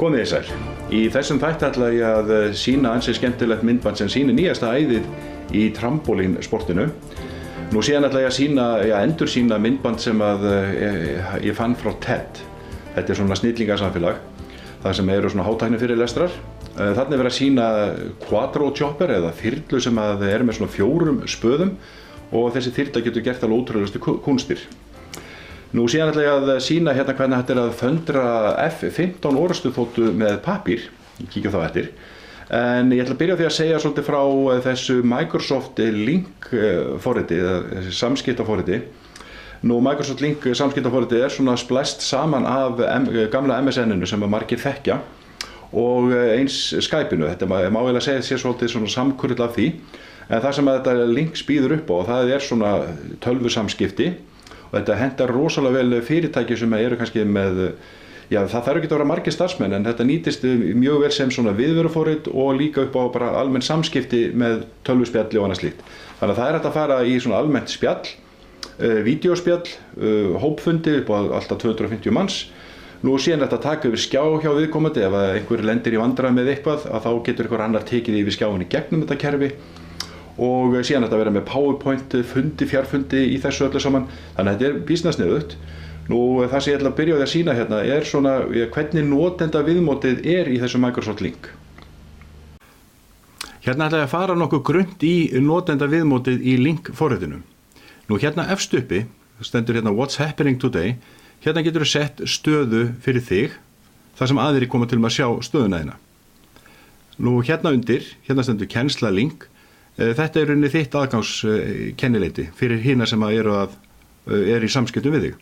Komið þið sæl. Í þessum þætti ætla ég að sýna ansi skemmtilegt myndband sem sýnir nýjasta æðið í trampólínsportinu. Nú síðan ætla ég að endursýna myndband sem ég fann frá TED. Þetta er svona snillingasamfélag, þar sem eru svona hátæknifyrirlestrar. Þarna er verið að sýna quadro-chopper eða þyrlu sem er með svona 4 spöðum og þessi þyrla getur gert alveg ótrúlegustu kúnstir. Nú síðan ætla ég að sýna hérna hvernig þetta er að föndra F15 orrustuþotu með pappír. Kíkjum þá eftir. En ég ætla að byrja á því að segja svolítið frá þessu Microsoft Link forriti, eða samskiptaforriti. Nú Microsoft Link samskiptaforriti er svona splæst saman af gamla MSN-inu sem margir þekkja og eins Skype-inu. Þetta má eiginlega segja sér svolítið svona samkurl af því. En það sem þetta Link býður upp á, það er svona tölvusamskipti. Og þetta hentar rosalega vel fyrirtæki sem eru kannski með, það þarf ekki að vera margir starfsmenn, en þetta nýtist mjög vel sem svona viðveruforrit og líka upp á bara almenn samskipti með tölvuspjalli og annað slíkt. Þannig að það er hægt að fara í svona almennt spjall, vídeóspjall, hópfundi upp á alltaf 250 manns. Nú síðan þetta taka yfir skjá hjá viðkomandi, ef einhver lendir í vandræðum með eitthvað, að þá getur einhver annar tekið yfir skjáin í gegnum þetta kerfi. Og síðan þetta vera með PowerPoint fjarfundi í þessu öllu saman, þannig að þetta er býsna sniðugt. Nú það sem ég ætla að byrja á því að sýna hérna er svona hvernig notenda viðmótið er í þessu Microsoft Link. Hérna ætla ég að fara nokkuð grunnt í notenda viðmótið í Link forritinu. Nú hérna efst uppi stendur hérna What's happening today. Hérna getur þú sett stöðu fyrir þig, þar sem aðrir koma til með að sjá stöðuna þína. Nú hérna undir, hérna stendur kennsla Link. Þetta er rauninni þitt aðgangskennileiti fyrir hina sem eru í samskiptum við þig.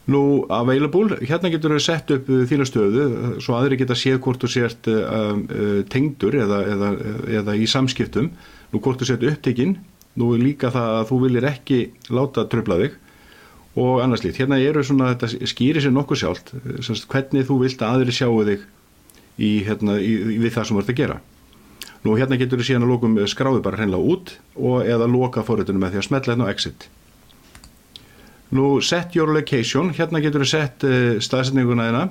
Nú, available, hérna getur þú sett upp þína stöðu, svo aðri geta séð hvort þú sért tengdur eða í samskiptum. Nú, hvort þú sért upptekinn, nú líka það að þú viljir ekki láta trufla þig og annars slíkt. Hérna svona, þetta skýrir sér nokkuð sjálft, hvernig þú vilt að aðri sjáu þig við það sem þú ert að gera. Nú hérna getur þú síðan að lokum skráðu bara hreinlega út eða loka forritinu með því að smella hérna á exit. Nú set your location, hérna getur þú sett staðsetninguna þína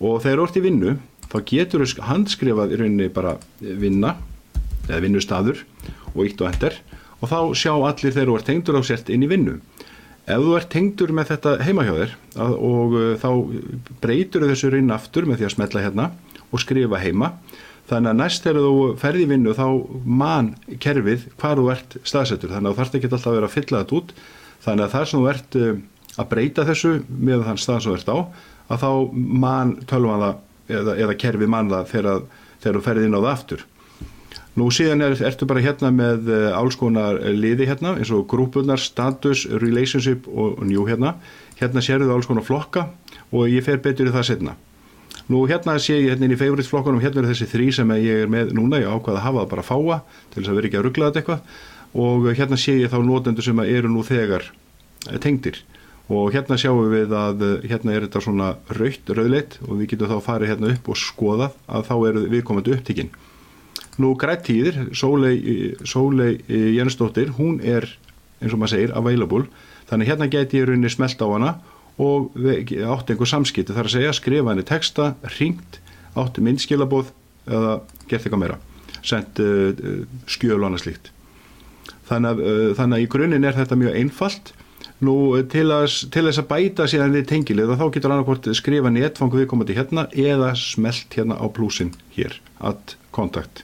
og þegar þú ert í vinnu þá getur þú handskrifað í rauninni bara vinna eða vinnustaður og ítt og enter og þá sjá allir þegar þú ert tengdur á sért inn í vinnu. Ef þú ert tengdur með þetta heima hjá þér og þá breytur þessu rauninni aftur með því að smella hérna og skrifa heima. Þannig að næst þegar þú ferð í vinnu þá man kerfið hvar þú ert staðsettur. Þannig að þú þarft ekki alltaf að vera að fylla þetta út. Þannig að það sem þú ert að breyta þessu með þann stað sem þú ert á, að þá man tölvan það eða kerfið man það þegar þú ferð inn á það aftur. Nú síðan ertu bara hérna með alls konar liði hérna, eins og grúpurnar, status, relationship og new hérna. Hérna sérðu alls konar flokka og ég fer betur í það seinna. Nú hérna sé ég hérna inn í favorite flokkunum, hérna eru þessi 3 sem ég er með núna, ég ákvað að hafa það bara fáa til þess að vera ekki að rugla þetta eitthvað og hérna sé ég þá notendur sem eru nú þegar tengdir og hérna sjáum við að hérna er þetta svona rauðleitt og við getum þá farið hérna upp og skoðað að þá eru viðkomandi upptekinn. Nú grættíðir, Sóley Jensdóttir, hún er eins og maður segir available, þannig hérna gæti ég rauninni smelt á hana og átt einhver samskipti, þar að segja skrifa henni texta, hringt, átt myndskilaboð eða gert eitthvað meira, sent skjöl og annað slíkt. Þannig að í grunninn er þetta mjög einfalt. Nú til þess að bæta síðan við tengilið þá getur annarkvort skrifa netfang viðkomandi hérna eða smelt hérna á plúsin hér, add contact.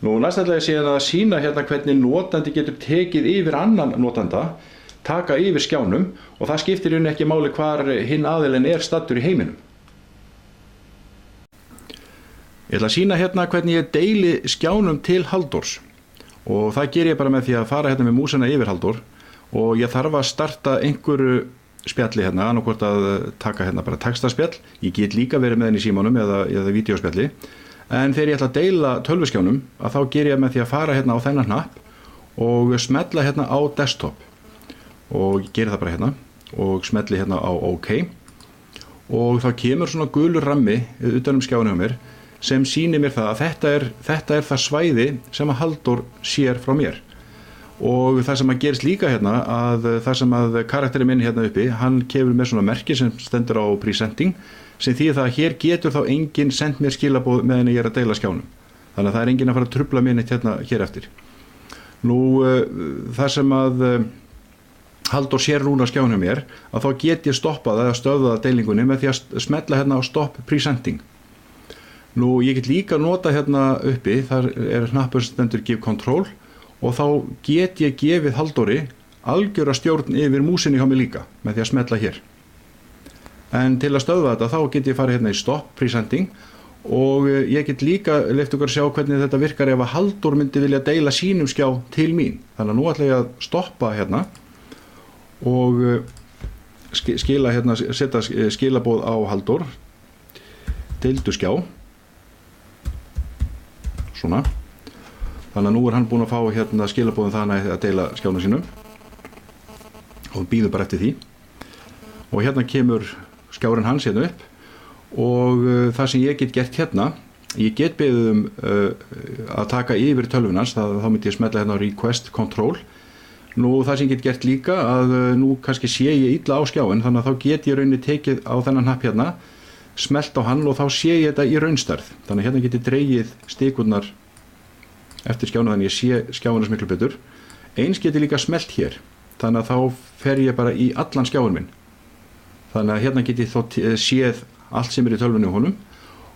Nú næst ætla ég síðan að sýna hérna hvernig notandi getur tekið yfir annan notanda, taka yfir skjánum og það skiptir henni ekki máli hvar hinn aðilinn er staddur í heiminum. Ég ætla að sýna hérna hvernig ég deili skjánum til Halldórs og það ger ég bara með því að fara hérna með músina yfir Halldór og ég þarf að starta einhverju spjalli hérna, annarkvort að taka hérna bara textaspjall, ég get líka verið með henni í símanum eða vídeóspjalli, en þegar ég ætla að deila tölvuskjánum að þá ger ég með því að fara hérna á þennan hnapp og smella hérna á desktop og ég geri það bara hérna og smelli hérna á OK og þá kemur svona gulur rammi utan skjáinu hjá mér sem sýnir mér það að þetta er það svæði sem að Halldór sér frá mér og það sem að gerist líka hérna að það sem að karakterinn minn hérna uppi, hann kemur með svona merki sem stendur á presenting sem þýðir það að hér getur þá enginn sent mér skilaboð meðan ég að deila skjánum. Þannig að það enginn að fara að trufla mér neitt hérna hér eftir. Nú, það sem að Halldór sér núna skjánum mér, að þá get ég stoppað eða stöðvað deilingunni með því að smetla hérna á Stop Presenting. Nú, ég get líka nota hérna uppi, þar hnappur sem stendur Give Control og þá get ég gefið Halldóri algjöra stjórn yfir músinni hjá mig líka með því að smetla hér. En til að stöðva þetta þá get ég farið hérna í Stop Presenting og ég get líka leyft ykkur að sjá hvernig þetta virkar ef að Halldór myndi vilja deila sínum skjá til mín. Þannig að nú ætla ég að stoppa hérna og skila hérna, setja skilaboð á Halldór, deildu skjá, svona. Þannig að nú hann búinn að fá hérna skilaboðum þannig að deila skjánum sínum og býður bara eftir því. Og hérna kemur skjárinn hans hérna upp og það sem ég get gert hérna, ég get beðið að taka yfir tölvunans, þá myndi ég smetla hérna á Request Control. Nú það sem ég get gert líka að nú kannski sé ég illa á skjáin, þannig að þá get ég rauninni tekið á þennan hnapp hérna, smelt á hann og þá sé ég þetta í raunstærð. Þannig að hérna get ég dregið stikurnar eftir skjána þannig að ég sé skjáina miklu betur. Eins get ég líka smelt hér, þannig að þá fer ég bara í allan skjáin minn. Þannig að hérna get ég þá séð allt sem í tölvunni á honum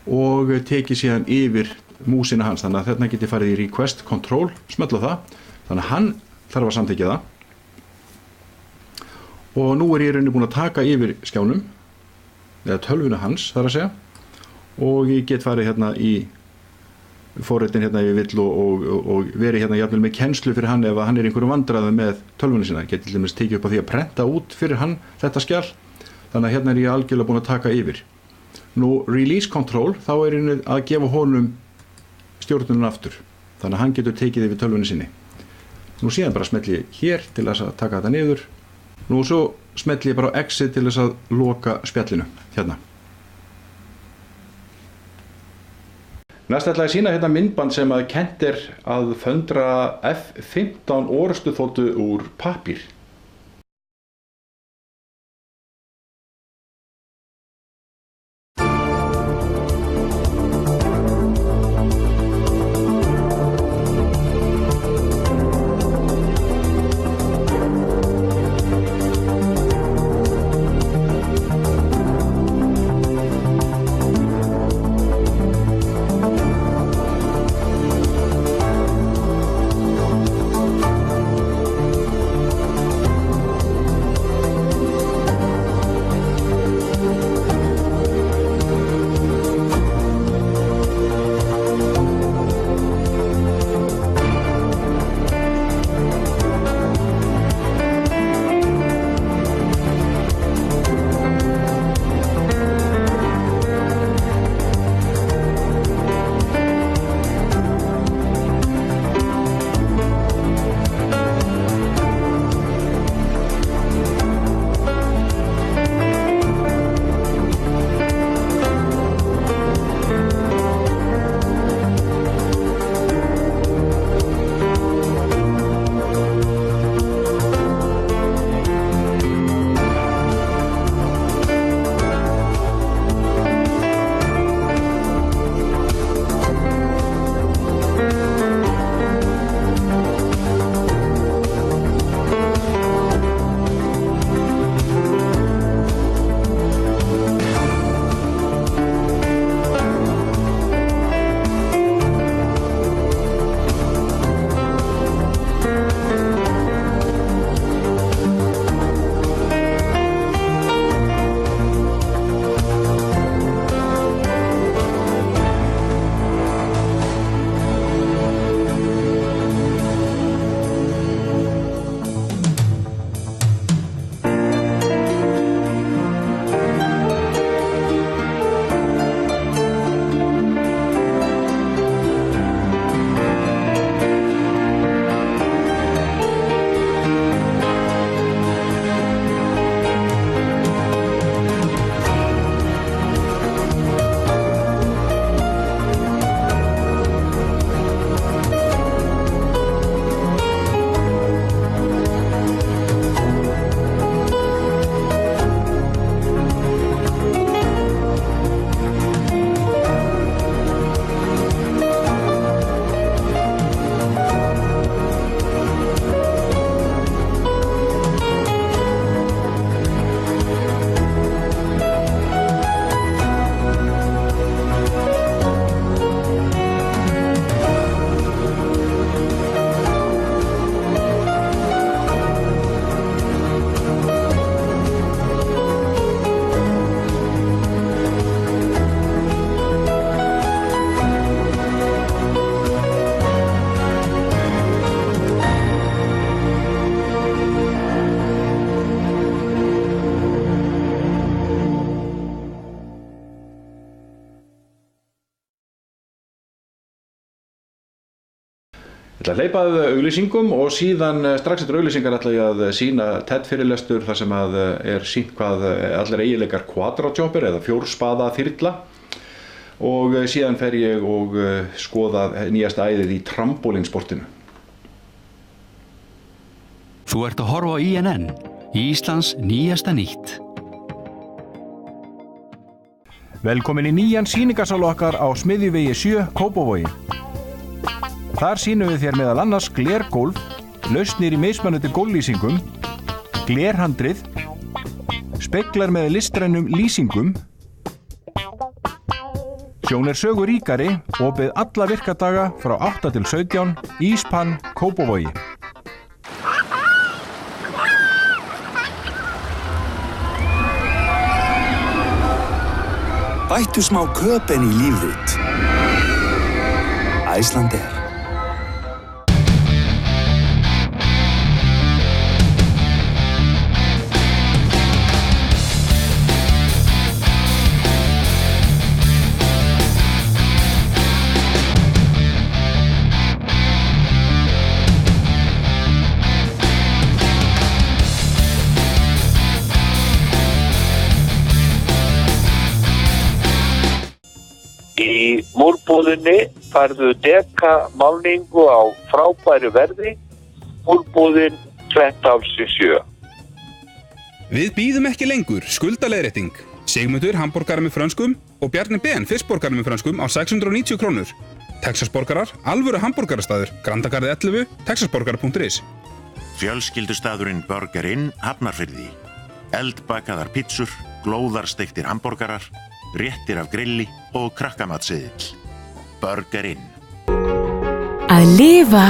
og tekið síðan yfir músina hans. Þannig að þarna get ég farið í Request Control, smetla það. Þannig að hann þarf að samþykkja það. Og nú ég rauninni búinn að taka yfir skjánum, eða tölvuna hans þar að segja. Og ég get farið hérna í forritin hérna ég vill og verið hérna jafnvel með kennslu fyrir hann ef hann einhverju vandræðum með tölvunni sína. Ég get til dæmis tekið upp á því að prenta út fyrir hann þetta skjal. Þannig að hérna ég algjörlega búinn að taka yfir. Nú, Release Control, þá ég að gefa honum stjórnunum aftur. Þannig að hann getur tekið yfir tölvunni sinni. Nú síðan bara smetli ég hér til þess að taka þetta niður. Nú svo smetli ég bara á Exit til þess að loka spjallinu, hérna. Næst ætla ég að sýna hérna myndband sem að kennt að föndra F-15 orrustuþotu úr pappír. ætla að hleypa að auglýsingum og síðan strax eftir auglýsingar ætla ég að sýna TED fyrirlestur þar sem að sýnt hvað allir eiginleikar quadrojobber eða fjórspaða þyrla og síðan fer ég og skoða nýjasta æðið í trampólínsportinu. Þú ert að horfa á INN, Íslands nýjasta nýtt. Velkomin í nýjan sýningarsal okkar á Smiðjuvegi 7, Kópavogi. Þar sýnum við þér meðal annars glergólf, lausnir í mismunandi gólflýsingum, glerhandrið, speglar með listrænum lýsingum, Sjón sögu ríkari, opið alla virkadaga frá 8 til 17, Íspann, Kópavogi. Bættu smá köpen í líf þitt. Icelandair. Í múrbúðinni færðu deka málningu á frábæru verði, múrbúðin Klettáls 7. Við bíðum ekki lengur, skuldaleiðrétting. Sigmundur hamborgara með frönskum og Bjarni Ben fiskborgara með frönskum á 690 krónur. Texasborgarar, alvöru hamborgarastaður, Grandagarði 11, texasborgara.is. Fjölskyldustaðurinn Burger Inn, Hafnarfirði. Eldbakaðar pizzur, glóðarsteiktir hamborgarar, réttir af grilli og krakkamatsseðill. Burger Inn. Að lifa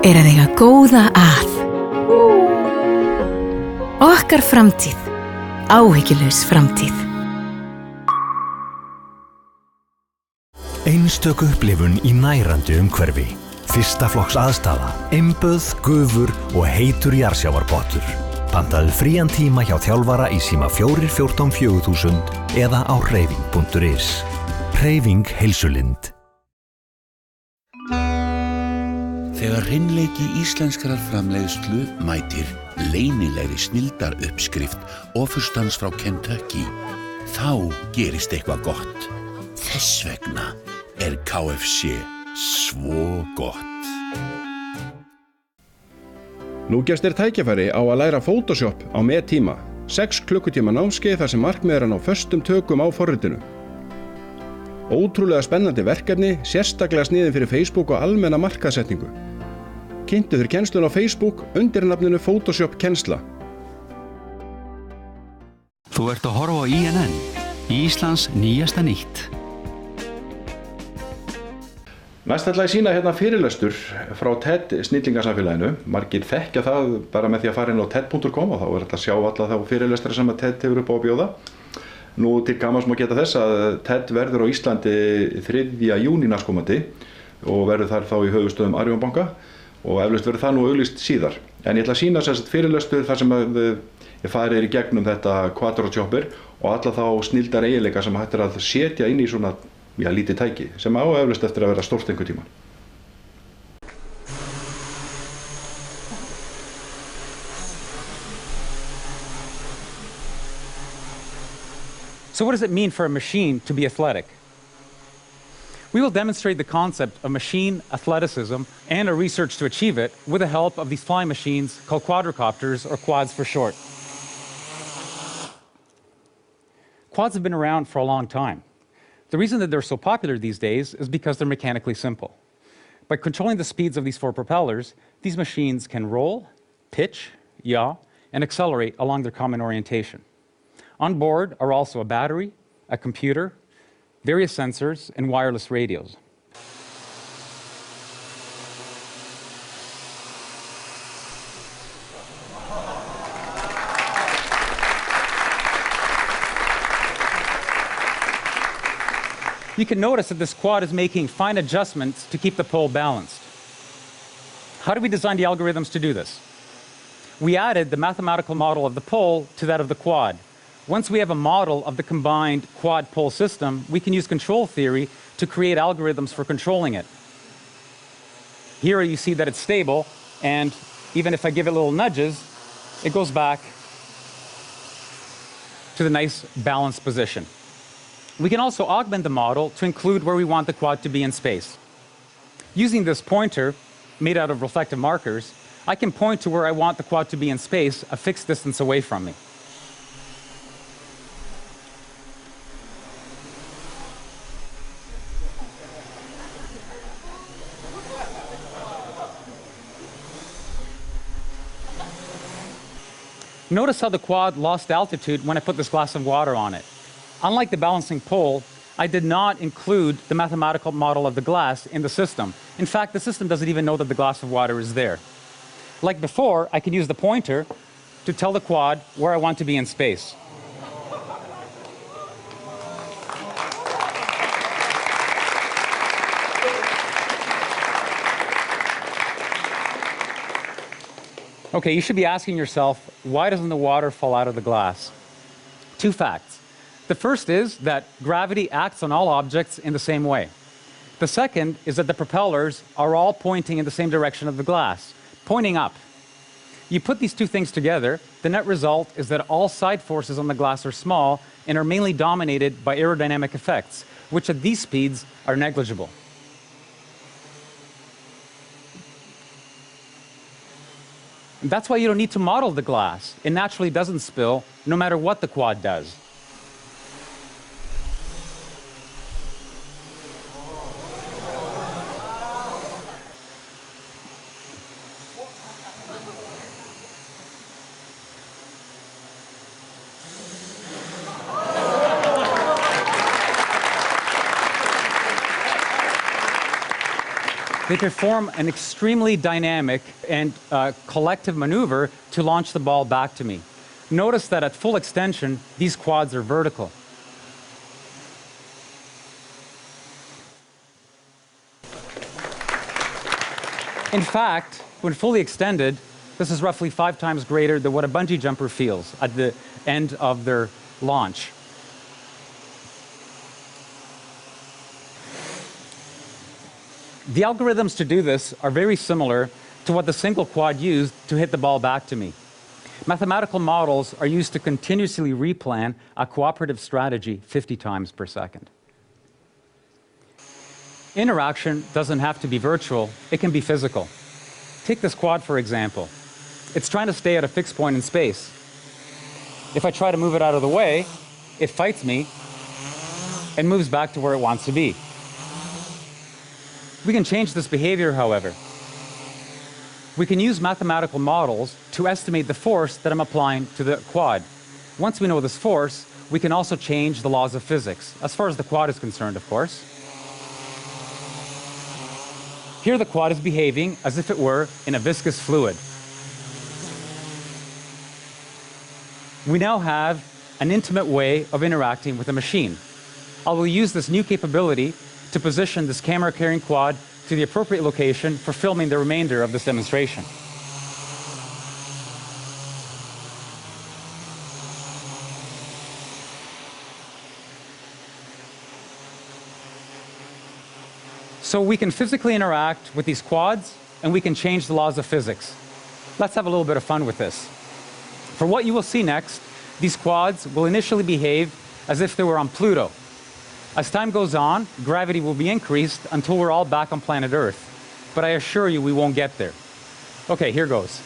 er að eiga góða að. Okkar framtíð, áhyggjulaus framtíð. Einstök upplifun í nærandi umhverfi. Fyrsta flokks aðstaða, einböð, gufur og heitur jarðsjávarpottur. Pantaðu frían tíma hjá þjálfara í síma 414 4000 eða á hreyfing.is. Hreyfing heilsulind. Þegar hreinleiki íslenskrar framleiðslu mætir leynilegri snilldar uppskrift ofurstans frá Kentucky, þá gerist eitthvað gott. Þess vegna er KFC svo gott. Nú gefst þér tækifæri á að læra Photoshop á með tíma. 6 klukkutíma námskeið þar sem markmið er að ná föstum tökum á forritinu. Ótrúlega spennandi verkefni, sérstaklega sniðin fyrir Facebook og almenna markaðssetningu. Kynntu þér kennslun á Facebook undir nafninu Photoshop kennsla. Þú ert að horfa á INN, Íslands nýjasta nýtt. Næst ætla ég að sýna hérna fyrirlestur frá TED snillingasamfélaginu. Margir þekkja það bara með því að fara inn á ted.com og þá er þetta að sjá alla þá fyrirlestra sem að TED hefur upp á að bjóða. Nú til gamans má geta þess að TED verður á Íslandi 3. júní næstkomandi og verður þar þá í höfuðstöðum Arion banka og eflaust verður það nú auglýst síðar. En ég ætla að sýna sérst fyrirlestur þar sem ég farið í gegnum þetta quadrojobber og alla þá snilldar eiginleika sem hægt er að setja inn í svona lítið tæki sem á eflaust eftir að vera stórt einhvern tímann. So what does it mean for a machine to be athletic? We will demonstrate the concept of machine athleticism and our research to achieve it with the help of these flying machines called quadrocopters, or quads for short. Quads have been around for a long time. The reason that they're so popular these days is because they're mechanically simple. By controlling the speeds of these 4 propellers, these machines can roll, pitch, yaw, and accelerate along their common orientation. On board are also a battery, a computer, various sensors, and wireless radios. You can notice that this quad is making fine adjustments to keep the pole balanced. How did we design the algorithms to do this? We added the mathematical model of the pole to that of the quad. Once we have a model of the combined quad pole system, we can use control theory to create algorithms for controlling it. Here you see that it's stable, and even if I give it little nudges, it goes back to the nice balanced position. We can also augment the model to include where we want the quad to be in space. Using this pointer, made out of reflective markers, I can point to where I want the quad to be in space, a fixed distance away from me. Notice how the quad lost altitude when I put this glass of water on it. Unlike the balancing pole, I did not include the mathematical model of the glass in the system. In fact, the system doesn't even know that the glass of water is there. Like before, I can use the pointer to tell the quad where I want to be in space. Okay, you should be asking yourself, why doesn't the water fall out of the glass? Two facts. The first is that gravity acts on all objects in the same way. The second is that the propellers are all pointing in the same direction of the glass, pointing up. You put these two things together, the net result is that all side forces on the glass are small and are mainly dominated by aerodynamic effects, which at these speeds are negligible. That's why you don't need to model the glass. It naturally doesn't spill, no matter what the quad does. They perform an extremely dynamic and collective maneuver to launch the ball back to me. Notice that at full extension, these quads are vertical. In fact, when fully extended, this is roughly 5 times greater than what a bungee jumper feels at the end of their launch. The algorithms to do this are very similar to what the single quad used to hit the ball back to me. Mathematical models are used to continuously replan a cooperative strategy 50 times per second. Interaction doesn't have to be virtual, it can be physical. Take this quad, for example. It's trying to stay at a fixed point in space. If I try to move it out of the way, it fights me and moves back to where it wants to be. We can change this behavior, however. We can use mathematical models to estimate the force that I'm applying to the quad. Once we know this force, we can also change the laws of physics, as far as the quad is concerned, of course. Here the quad is behaving as if it were in a viscous fluid. We now have an intimate way of interacting with a machine. I will use this new capability to position this camera-carrying quad to the appropriate location for filming the remainder of this demonstration. So we can physically interact with these quads, and we can change the laws of physics. Let's have a little bit of fun with this. For what you will see next, these quads will initially behave as if they were on Pluto. As time goes on, gravity will be increased until we're all back on planet Earth. But I assure you we won't get there. Okay, here goes.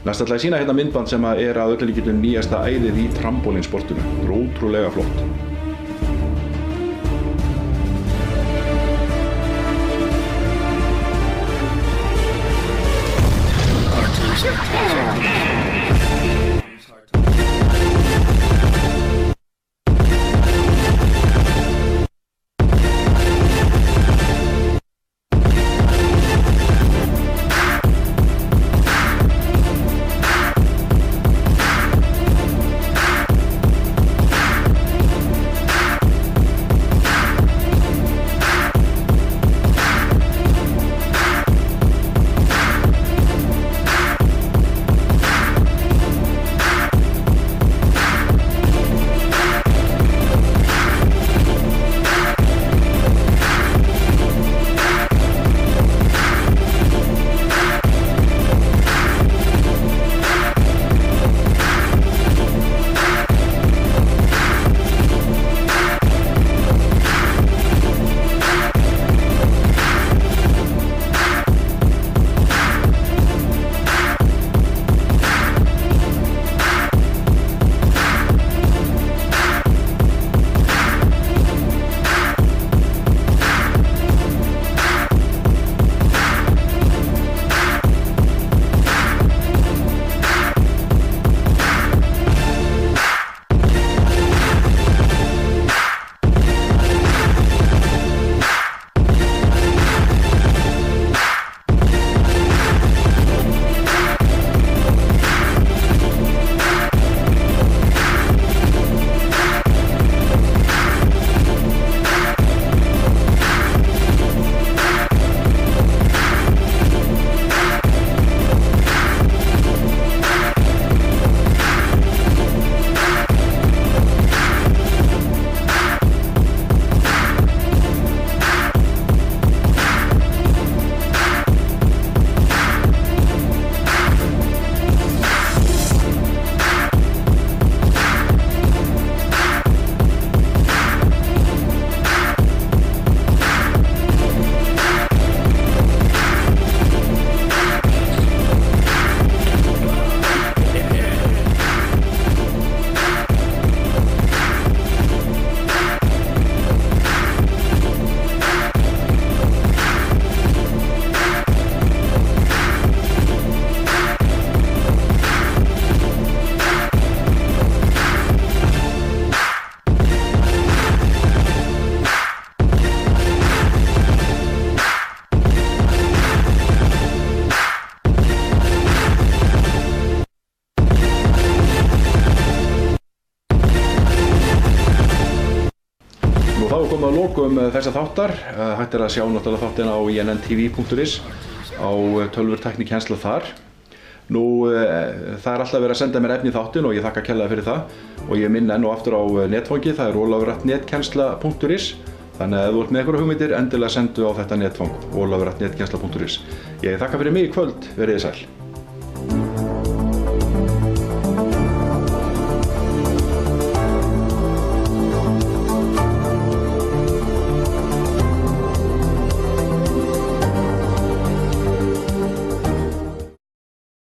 Næst ætla ég að sýna hérna myndband sem er að öllu líkindum nýjasta æðið í trampólínsportinu. Það er ótrúlega flott. komið að lokum þessa þáttar. Hægt að sjá náttúrulega þáttina á inntv.is á tölvur tæknikennsla þar. Það alltaf verið að senda mér efni í þáttin og ég þakka kærlega fyrir það. Og ég minna enn og aftur á netfangið, það er olafur@netkennsla.is. Þannig að ef þú ert með einhverja hugmyndir, endilega sendu á þetta netfang, olafur@netkennsla.is. Ég þakka fyrir mig í kvöld, verið þið sæl.